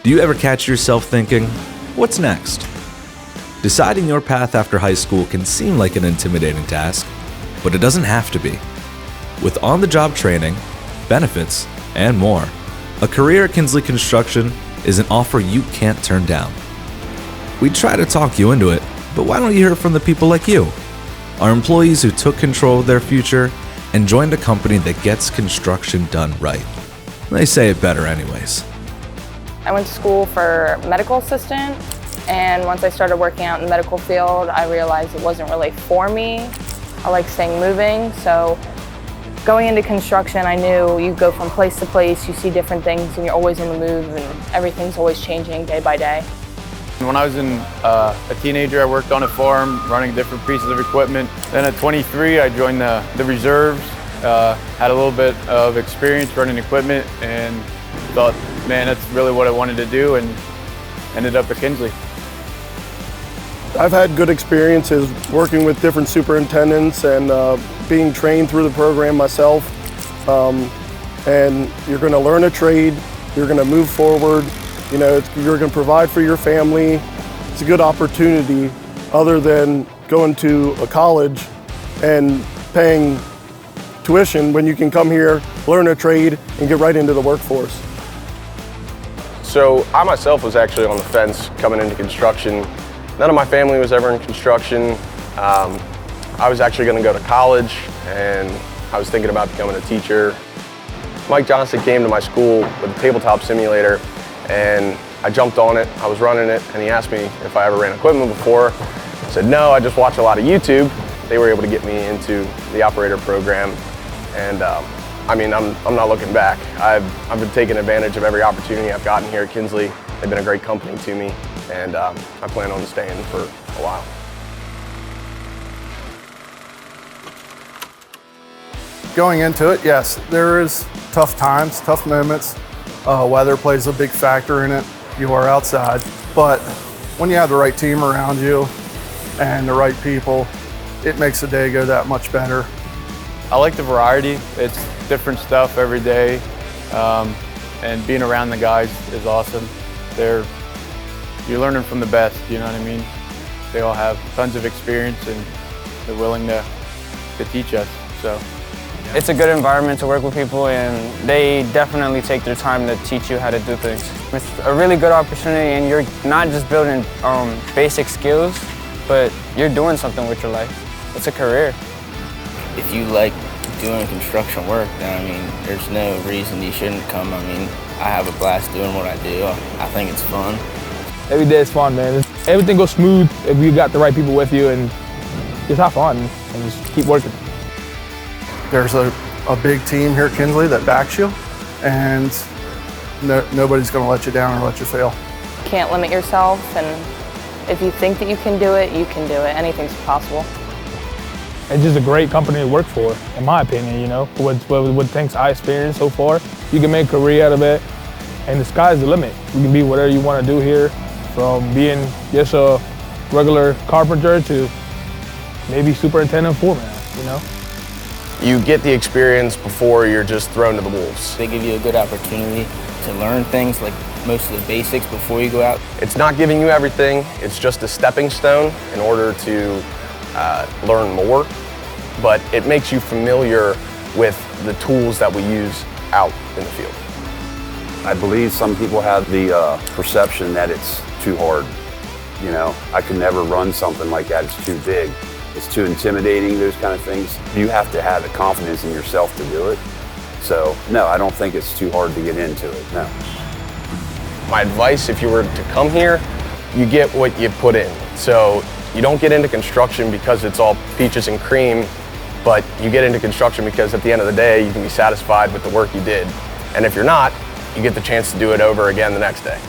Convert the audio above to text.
Do you ever catch yourself thinking, what's next? Deciding your path after high school can seem like an intimidating task, but it doesn't have to be. With on-the-job training, benefits, and more, a career at Kinsley Construction is an offer you can't turn down. We try to talk you into it, but why don't you hear from the people like you? Our employees who took control of their future and joined a company that gets construction done right. They say it better anyways. I went to school for medical assistant, and once I started working out in the medical field, I realized it wasn't really for me. I like staying moving, so going into construction, I knew you go from place to place, you see different things, and you're always on the move, and everything's always changing day by day. When I was a teenager, I worked on a farm, running different pieces of equipment. Then at 23, I joined the reserves, had a little bit of experience running equipment, and thought, man, that's really what I wanted to do, and ended up at Kinsley. I've had good experiences working with different superintendents and being trained through the program myself. And you're going to learn a trade, you're going to move forward, you're going to provide for your family. It's a good opportunity other than going to a college and paying tuition when you can come here, learn a trade, and get right into the workforce. So I myself was actually on the fence coming into construction. None of my family was ever in construction. I was actually going to go to college, and I was thinking about becoming a teacher. Mike Johnson came to my school with a tabletop simulator, and I jumped on it. I was running it, and he asked me if I ever ran equipment before. I said no, I just watch a lot of YouTube. They were able to get me into the operator program, and I'm not looking back. I've been taking advantage of every opportunity I've gotten here at Kinsley. They've been a great company to me, and I plan on staying for a while. Going into it, yes, there is tough times, tough moments. Weather plays a big factor in it. You are outside, but when you have the right team around you and the right people, it makes the day go that much better. I like the variety. It's different stuff every day, and being around the guys is awesome. You're learning from the best, you know what I mean? They all have tons of experience, and they're willing to teach us, so. It's a good environment to work with people, and they definitely take their time to teach you how to do things. It's a really good opportunity, and you're not just building basic skills, but you're doing something with your life. It's a career. If you like doing construction work, then there's no reason you shouldn't come. I have a blast doing what I do. I think it's fun. Every day is fun, man. Everything goes smooth if you got the right people with you, and just have fun and just keep working. There's a big team here at Kinsley that backs you, and nobody's going to let you down or let you fail. You can't limit yourself, and if you think that you can do it, you can do it. Anything's possible. It's just a great company to work for, in my opinion, With things I experienced so far, you can make a career out of it, and the sky's the limit. You can be whatever you want to do here, from being just a regular carpenter to maybe superintendent foreman, You get the experience before you're just thrown to the wolves. They give you a good opportunity to learn things like most of the basics before you go out. It's not giving you everything, it's just a stepping stone in order to learn more, but it makes you familiar with the tools that we use out in the field. I believe some people have the perception that it's too hard. I could never run something like that, it's too big. It's too intimidating, those kind of things. You have to have the confidence in yourself to do it. So, no, I don't think it's too hard to get into it, no. My advice, if you were to come here, you get what you put in. So you don't get into construction because it's all peaches and cream, but you get into construction because at the end of the day, you can be satisfied with the work you did. And if you're not, you get the chance to do it over again the next day.